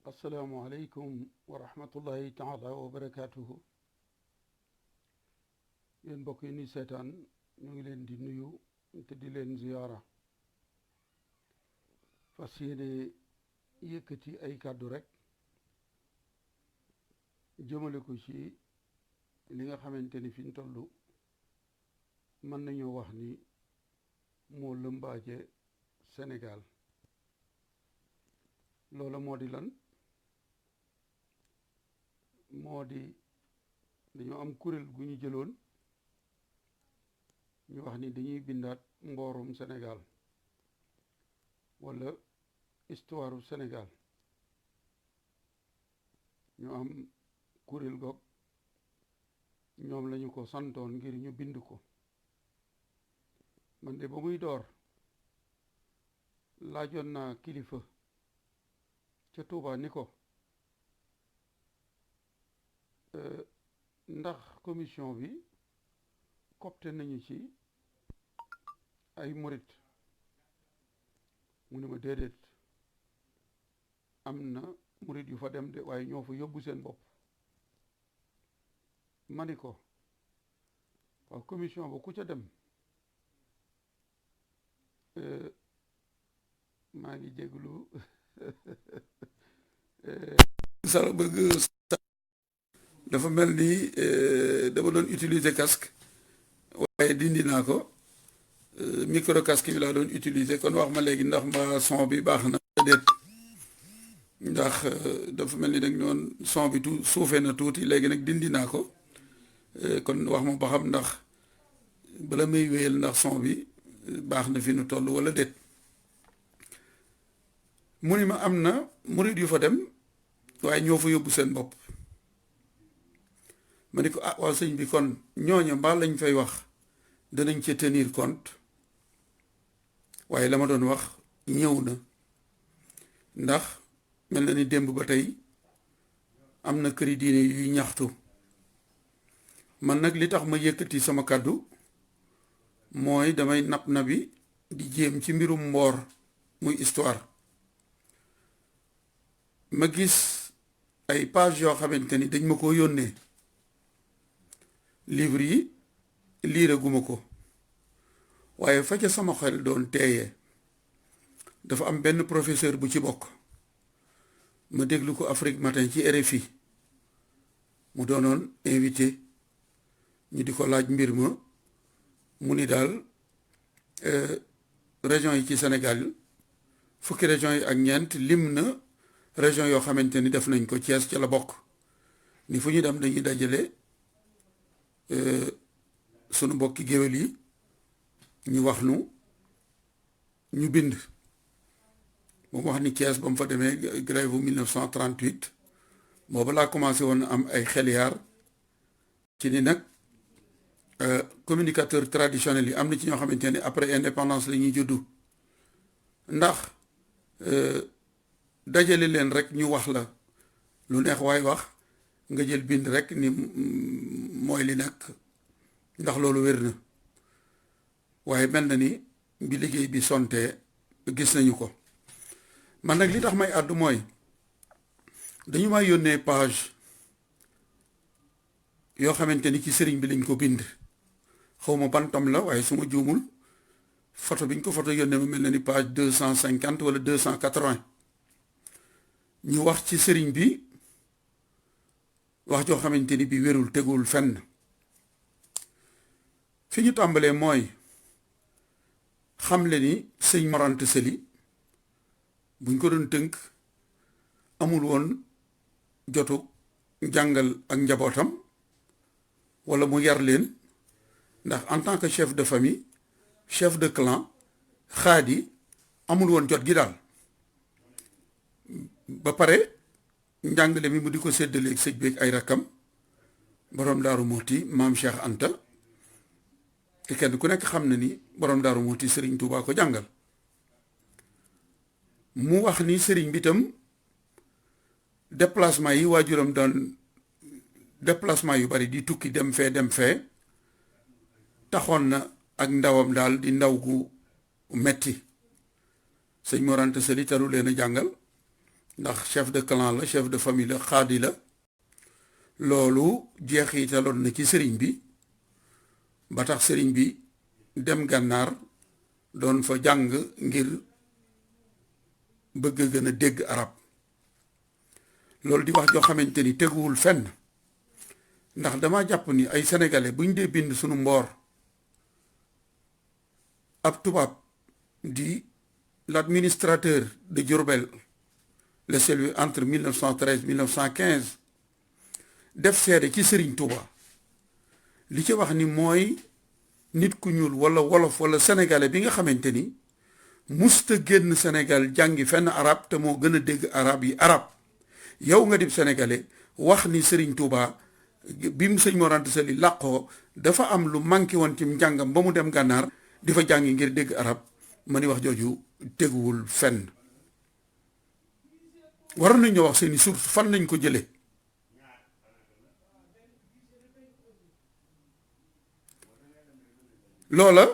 asalaamualeykum wa rahmatullahi taala wa barakaatuhu. yéen mbokk yi ni seetaan ñu ngi leen di nuyu te di leen ziyaara. fas yéene yëkkati ay kàddu rek jëmale ko ci li nga xamante ni fi ñu toll mën nañoo wax ni moo lëmbaaje Sénégal. loola moo di lan? moo di dañoo am kuréel gu ñu jëloon ñu wax ni dañuy bindaat mboorum Sénégal walla histoire u Sénégal. ñu am kuréel goog ñoom lañu ko santoon ngir ñu bind ko. man de ba muy door laajoon naa kilifa ca Tuuba ni ko ndax commission bi copte nañu ci ay murit. mu ne ma déedéet, am na murit yu fa dem de waaye ñoo fa yóbbu seen bopp. ma ni ko waaw commission ba ku ca dem maa ngi jéglu sala bëgg dafa mel ni dama doon utiliser casque waaye dindi naa ko. micro casque bi laa doon utiliser kon wax ma léegi ndax ma son bi baax na déet. ndax dafa mel ni dag noon son bi suufee na tuuti léegi nag dindi naa ko. kon wax ma ba xam ndax bala may wéyal ndax son bi baax na fi nu toll wala déet. mu ni ma am na murid yu fa dem waaye ñoo fa yóbbu seen bopp. ma ni ko waaw sëñ bi kon ñooña mbaa lañ fay wax danañ ci tenir compte. waaye la ma doon wax ñëw na ndax mel na ni démb ba tey am na këri diine yuy ñaxtu. man nag li tax ma yëkkati sama kàddu mooy damay na bi di jéem ci mbirum mboor muy histoire. ma gis ay page yoo xamante ni dañ ma ko yónnee. livre yi liiraguma ko waaye fa ca sama xel doon teeyee dafa am benn professeur bu ci bokk. ma déglu ko Afrique Matin ci RFI mu doonoon invité ñu di ko laaj mbir ma mu ni daal région yi ci Sénégal fukki région yi ak ñeent lim na région yoo xamante ni def nañ ko. Thiès ca la bokk. ni fu ñu dem dañuy dajale sunu mbokki géwél yi ñu wax ñu bind. moom wax ni Thiès ba mu fa demee grève bu 1938 booba laa commencé woon am ay xel yaar ci ni nag communicateur traditionnel yi am na ci ñoo xamante ne après indépendance la ñuy juddu. ndax dajale leen rek ñu wax la lu neex waay wax nga jël bind rek ni mooy li nekk ndax loolu wér na. waaye mel na ni bi liggéey bi sontee gis nañu ko. man nag li tax may àddu mooy dañu may yónnee page yoo xamante ni ci sëriñ bi lañ ko bind. xawma ban tom la waaye su ma juumul photo biñ ko photo yónnee ma mel na ni page 250 wala 280. ñu wax ci sëriñ bi wax joo xamante ni bi wérul tegul fenn. fi ñu tàmbalee mooy xamle ni sëñ Mor Anta Sali buñ ko doon tënk amul woon jotu jàngal ak njabootam walla mu yar leen ndax en tant que chef de famille chef de clan xaadi amul woon jot gi daal. ba pare njàngale mi mu di ko séddaleeg sëj beeg ay rakkam borom Daaru Muxti maam Cheikh Anta te kenn ku nekk xam na ni borom Daaru Muxti sëriñ Tuubaa ko jàngal. mu wax ni sëriñ bi tam déplacement yi waajuram daan déplacement yu bari di tukki dem fee taxoon na ak ndawam daal di ndaw gu metti. sëñ Mor Anta Sali taru leen a jàngal ndax chef de clan la chef de famille la xaadi la loolu jeexitaloon na ci sëriñ bi ba tax sëriñ bi dem gànnaar doon fa jàng ngir bëgg gën a dégg arab loolu di wax joo xamante ni teguwul fenn ndax dama jàpp ni ay sénégalais buñ dee bind sunu mboor ab tubaab di l'administrateur de Diourbel le celui entre 1913 1915 def seede ci Serigne Touba li ci wax ni mooy nit ku ñuul wala wolof wala sénégalais bi nga xamante ni musta génn Sénégal jàngi fenn arab te moo gën a dégg arab yi arab yow nga dib sénégalais wax ni Serigne Touba bi mu sëñ Mor Anta Sali làqoo dafa am lu manqué woon ci njàngam ba mu dem gànnaar di fa jàngi ngir dégg arab ma ni wax jooju teguwul fenn waroon nañu wax seeni source fan lañ ko jëlee loola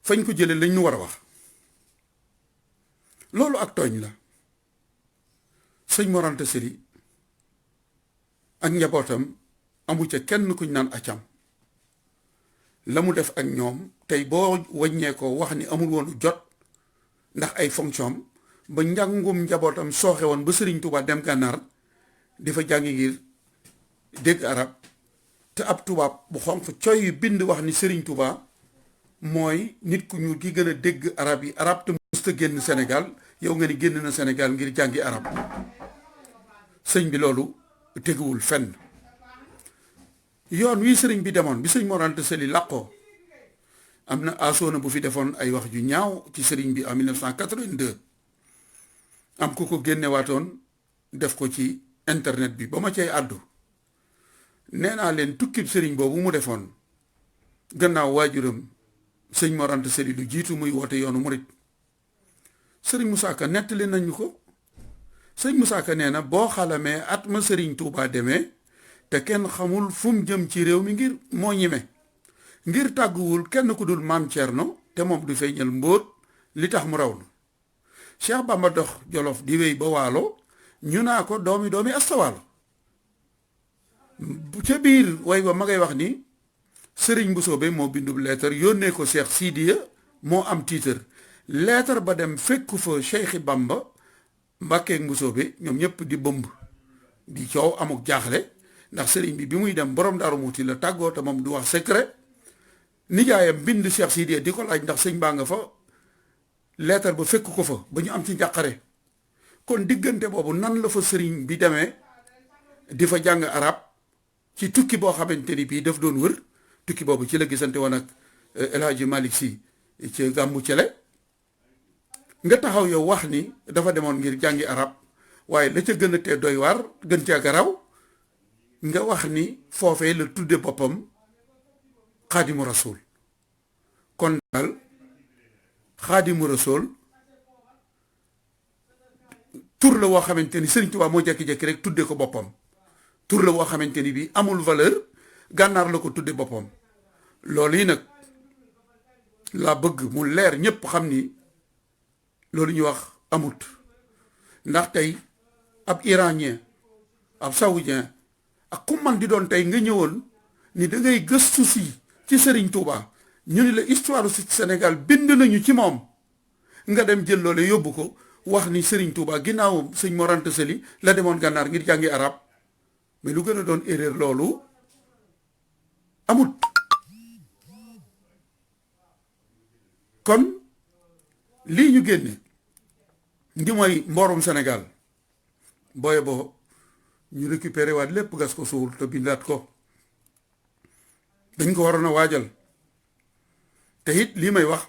fañ ko jëlee lañ ñu war a wax loolu ak tooñ la sëñ Mor Anta Sali ak njabootam amu ca kenn kuñ naan acam la mu def ak ñoom tey boo wàññee ko wax ni amul woonu jot ndax ay fonction ba njàngum njabootam sooxe woon ba Serigne Touba dem gànnaar di fa jàngi ngir dégg arab te ab tubaab bu xonq coy yu bind wax ni Serigne Touba mooy nit ku ñuul ki gën a dégg arab yi arab te musta génn Sénégal yow nga ni génn na Sénégal ngir jàngi arab sëñ bi loolu teguwul fenn yoon wi sëriñ bi demoon bi sëñ Mor Anta Sali làqoo am na asoona bu fi defoon ay wax ju ñaaw ci sëriñ bi en 1982 am ku ko génnewaatoon def ko ci internet bi ba ma cay àddu nee naa leen tukkib sëriñ boobu mu defoon gannaaw waajuram sëñ Mor Anta Sali lu jiitu muy woote yoonu murit sëriñ Moussa Ka nettali nañu ko sëñ Moussa Ka nee na boo xalamee at ma sëriñ Touba demee te kenn xamul fu mu jëm ci réew mi ngir moo ñime ngir tàgguwul kenn ku dul maam Thierno te moom du feeñal mbóot li tax mu raw na Cheikh Bamba dox Jolof di wéy ba waalo ñu naa ko doomi astawaalo ca biir way ba ma ngay wax ni sëriñ Mbusoobe moo bindub leetar yónnee ko Cheikh Sidiya moo am tiitar leetar ba dem fekku fa Cheikhi Bamba Mbàkke Mbusoobe ñoom ñëpp di bëmb di coow amuk jaaxle ndax sëriñ bi muy dem borom Daaru Muti la tàggoo te moom du wax secret nijaayam bind Cheikh Sidiya di ko laaj ndax sëñ baa nga fa leetar ba fekk ko fa ba ñu am ci njàqare kon diggante boobu nan la fa sëriñ bi demee di fa jàng arab ci tukki boo xamante ni bii daf doon wër tukki boobu ci la gisante woon ak El Hadji Malick Sy ci gàmmu cele nga taxaw yow wax ni dafa demoon ngir jàngi arab waaye la ca gën a tee doy waar gën caa garaw nga wax ni foofee la tudde boppam xaadimu rasul kon daal xaadimu rasul tur la woo xamante ni Sëriñ Tuubaa moo jekki-jekki rek tudde ko boppam tur la woo xamante ni bii amul valeur gànnaar la ko tudde boppam loolu yi nag laa bëgg mu leer ñépp xam ni loolu ñuy wax amut ndax tey ab iranien ab saoudien ak ku man di doon tey nga ñëwoon ni da ngay gëstu si ci Serigne Touba ñu ni la histoire si Sénégal bind nañu ci moom nga dem jël loole yóbbu ko wax ni Serigne Touba ginnaaw sëñ Mor Anta Sali la demoon gànnaar ngir jàngi arab mais lu gën a doon erreur loolu amut kon lii ñu génne ngi mooy mboorum Sénégal booye boo ñu récupéré waat lépp gas ko suul te bindaat ko dañ ko waroon a waajal te it lii may wax